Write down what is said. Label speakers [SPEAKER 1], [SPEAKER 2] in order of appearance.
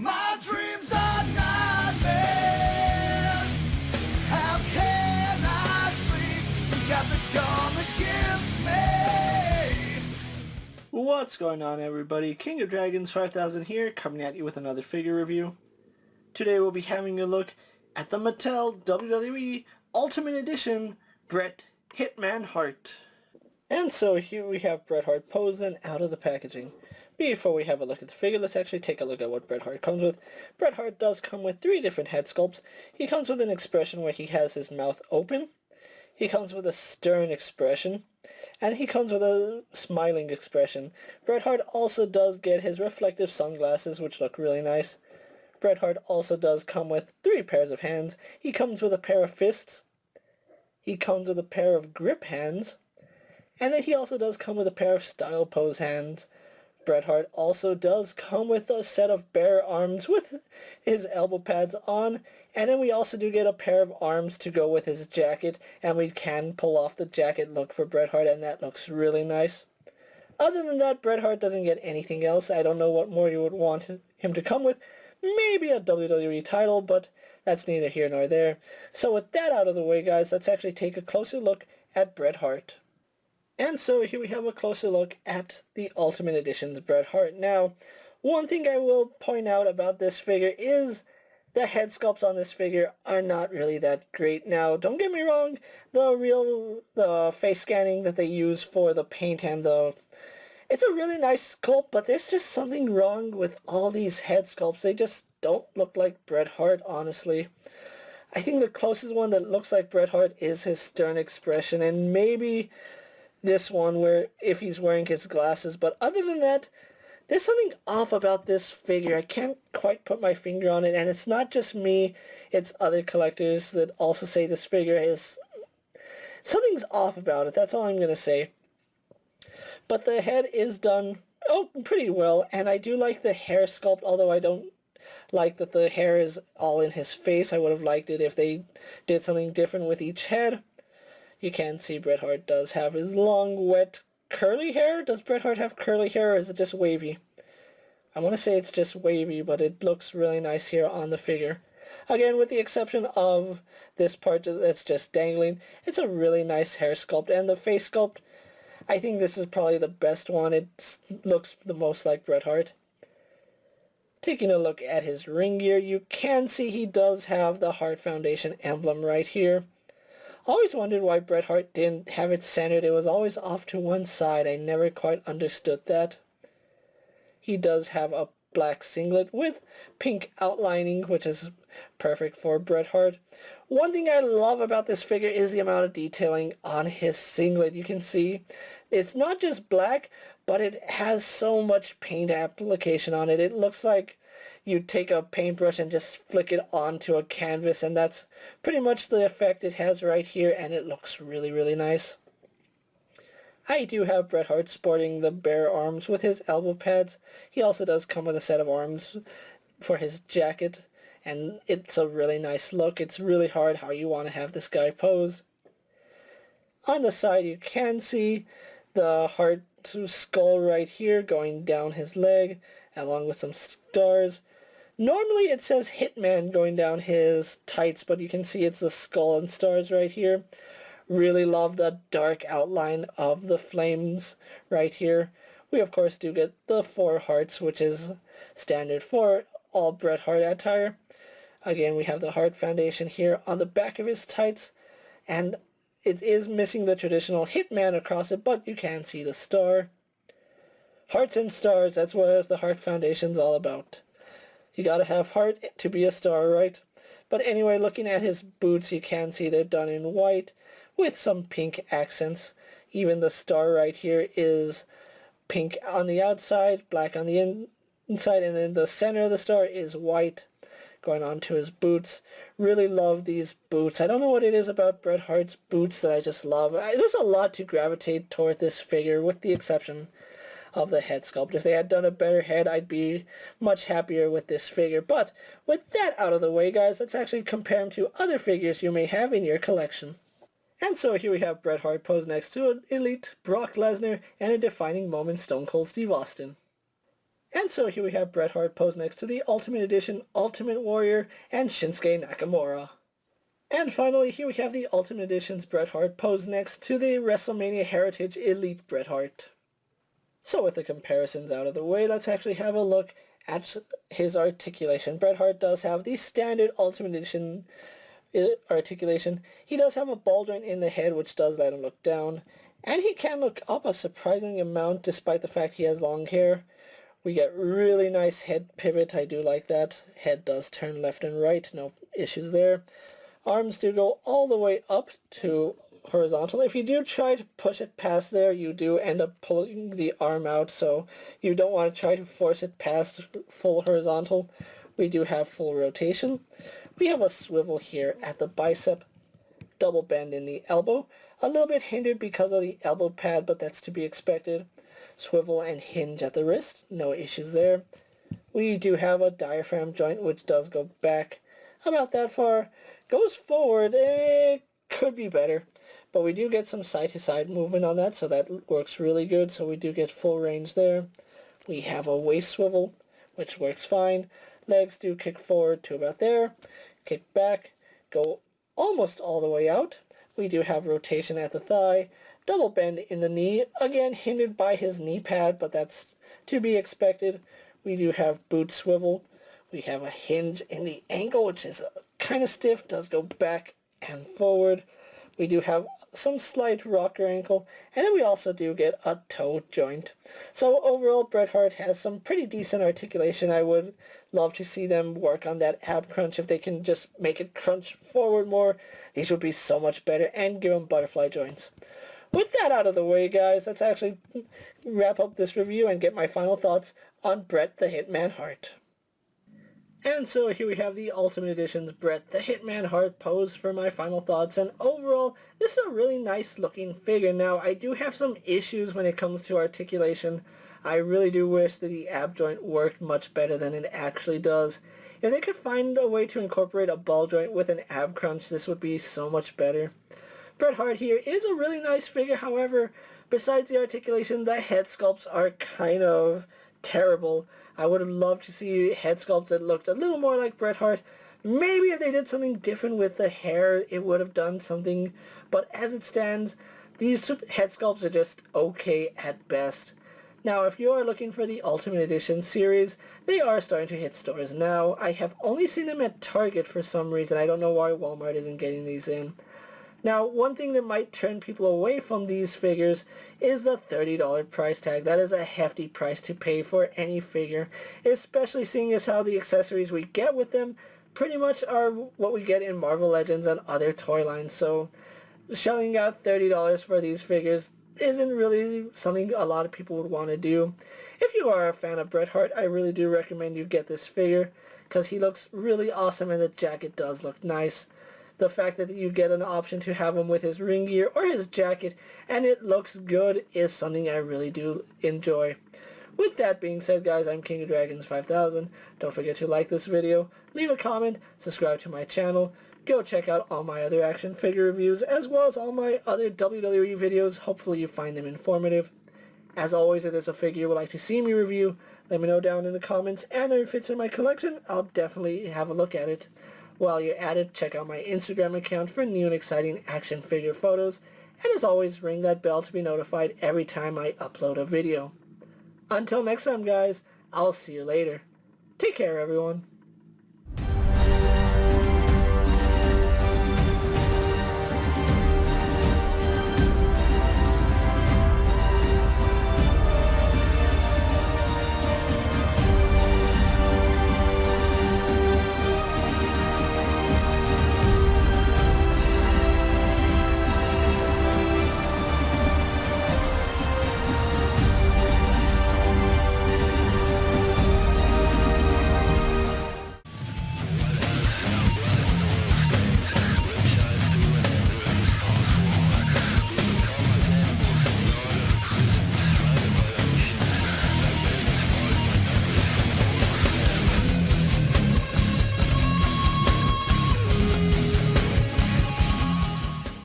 [SPEAKER 1] My dreams are nightmares. How can I sleep? You got the gun against me.
[SPEAKER 2] What's going on, everybody? King of Dragons 5000 here, coming at you with another figure review. Today we'll be having a look at the Mattel WWE Ultimate Edition Bret Hitman Hart. And so here we have Bret Hart posing out of the packaging. Before we have a look at the figure, let's actually take a look at what Bret Hart comes with. Bret Hart does come with 3 different head sculpts. He comes with an expression where he has his mouth open. He comes with a stern expression. And he comes with a smiling expression. Bret Hart also does get his reflective sunglasses, which look really nice. Bret Hart also does come with 3 pairs of hands. He comes with a pair of fists. He comes with a pair of grip hands. And then he also does come with a pair of style pose hands. Bret Hart also does come with a set of bare arms with his elbow pads on, and then we also do get a pair of arms to go with his jacket, and we can pull off the jacket look for Bret Hart, and that looks really nice. Other than that, Bret Hart doesn't get anything else. I don't know what more you would want him to come with. Maybe a WWE title, but that's neither here nor there. So with that out of the way, guys, let's actually take a closer look at Bret Hart. And so here we have a closer look at the Ultimate Edition's Bret Hart. Now, one thing I will point out about this figure is the head sculpts on this figure are not really that great. Now, don't get me wrong, the face scanning that they use for the paint and it's a really nice sculpt, but there's just something wrong with all these head sculpts. They just don't look like Bret Hart, honestly. I think the closest one that looks like Bret Hart is his stern expression, and maybe this one where if he's wearing his glasses, but other than that, there's something off about this figure. I can't quite put my finger on it, and it's not just me, it's other collectors that also say this figure is something's off about it. That's all I'm gonna say. But the head is done pretty well, and I do like the hair sculpt, although I don't like that the hair is all in his face. I would have liked it if they did something different with each head. You can see Bret Hart does have his long, wet, curly hair. Does Bret Hart have curly hair, or is it just wavy? I want to say it's just wavy, but it looks really nice here on the figure. Again, with the exception of this part that's just dangling, it's a really nice hair sculpt. And the face sculpt, I think this is probably the best one. It looks the most like Bret Hart. Taking a look at his ring gear, you can see he does have the Hart Foundation emblem right here. Always wondered why Bret Hart didn't have it centered. It was always off to one side. I never quite understood that. He does have a black singlet with pink outlining, which is perfect for Bret Hart. One thing I love about this figure is the amount of detailing on his singlet. You can see it's not just black, but it has so much paint application on it. It looks like you take a paintbrush and just flick it onto a canvas, and that's pretty much the effect it has right here, and it looks really, really nice. I do have Bret Hart sporting the bare arms with his elbow pads. He also does come with a set of arms for his jacket, and it's a really nice look. It's really hard how you want to have this guy pose. On the side you can see the Hart skull right here going down his leg, along with some stars. Normally it says Hitman going down his tights, but you can see it's the skull and stars right here. Really love the dark outline of the flames right here. We of course do get the 4 hearts, which is standard for all Bret Hart attire. Again, we have the Hart Foundation here on the back of his tights, and it is missing the traditional Hitman across it, but you can see the star. Hearts and stars, that's what the Hart Foundation's all about. You gotta have heart to be a star, right? But anyway, looking at his boots, you can see they're done in white with some pink accents. Even the star right here is pink on the outside, black on the inside, and then the center of the star is white going on to his boots. Really love these boots. I don't know what it is about Bret Hart's boots that I just love. There's a lot to gravitate toward this figure, with the exception of the head sculpt. If they had done a better head, I'd be much happier with this figure. But with that out of the way, guys, let's actually compare him to other figures you may have in your collection. And so here we have Bret Hart posed next to an elite Brock Lesnar and a defining moment Stone Cold Steve Austin. And so here we have Bret Hart posed next to the Ultimate Edition Ultimate Warrior and Shinsuke Nakamura. And finally, here we have the Ultimate Edition's Bret Hart posed next to the WrestleMania Heritage Elite Bret Hart. So with the comparisons out of the way, let's actually have a look at his articulation. Bret Hart does have the standard Ultimate Edition articulation. He does have a ball joint in the head, which does let him look down. And he can look up a surprising amount despite the fact he has long hair. We get really nice head pivot. I do like that. Head does turn left and right. No issues there. Arms do go all the way up to horizontal. If you do try to push it past there, you do end up pulling the arm out, so you don't want to try to force it past full horizontal. We do have full rotation. We have a swivel here at the bicep, double bend in the elbow. A little bit hindered because of the elbow pad, but that's to be expected. Swivel and hinge at the wrist, no issues there. We do have a diaphragm joint, which does go back about that far. Goes forward, it could be better, but we do get some side-to-side movement on that, so that works really good, so we do get full range there. We have a waist swivel, which works fine. Legs do kick forward to about there, kick back, go almost all the way out. We do have rotation at the thigh, double bend in the knee, again hindered by his knee pad, but that's to be expected. We do have boot swivel. We have a hinge in the ankle, which is kind of stiff, does go back and forward. We do have some slight rocker ankle, and then we also do get a toe joint. So overall, Bret Hart has some pretty decent articulation. I would love to see them work on that ab crunch. If they can just make it crunch forward more, these would be so much better, and give them butterfly joints. With that out of the way, guys, let's actually wrap up this review and get my final thoughts on Bret the Hitman Hart. And so here we have the Ultimate Edition's Bret the Hitman Hart pose for my final thoughts, and overall, this is a really nice looking figure. Now, I do have some issues when it comes to articulation. I really do wish that the ab joint worked much better than it actually does. If they could find a way to incorporate a ball joint with an ab crunch, this would be so much better. Bret Hart here is a really nice figure, however, besides the articulation, the head sculpts are kind of terrible. I would have loved to see head sculpts that looked a little more like Bret Hart. Maybe if they did something different with the hair, it would have done something. But as it stands, these head sculpts are just okay at best. Now, if you are looking for the Ultimate Edition series, they are starting to hit stores now. I have only seen them at Target for some reason. I don't know why Walmart isn't getting these in. Now, one thing that might turn people away from these figures is the $30 price tag. That is a hefty price to pay for any figure, especially seeing as how the accessories we get with them pretty much are what we get in Marvel Legends and other toy lines. So shelling out $30 for these figures isn't really something a lot of people would want to do. If you are a fan of Bret Hart, I really do recommend you get this figure because he looks really awesome and the jacket does look nice. The fact that you get an option to have him with his ring gear or his jacket and it looks good is something I really do enjoy. With that being said, guys, I'm KingofDragons 5000. Don't forget to like this video, leave a comment, subscribe to my channel, go check out all my other action figure reviews as well as all my other WWE videos. Hopefully you find them informative. As always, if there's a figure you would like to see me review, let me know down in the comments, and if it fits in my collection, I'll definitely have a look at it. While you're at it, check out my Instagram account for new and exciting action figure photos, and as always, ring that bell to be notified every time I upload a video. Until next time, guys, I'll see you later. Take care, everyone.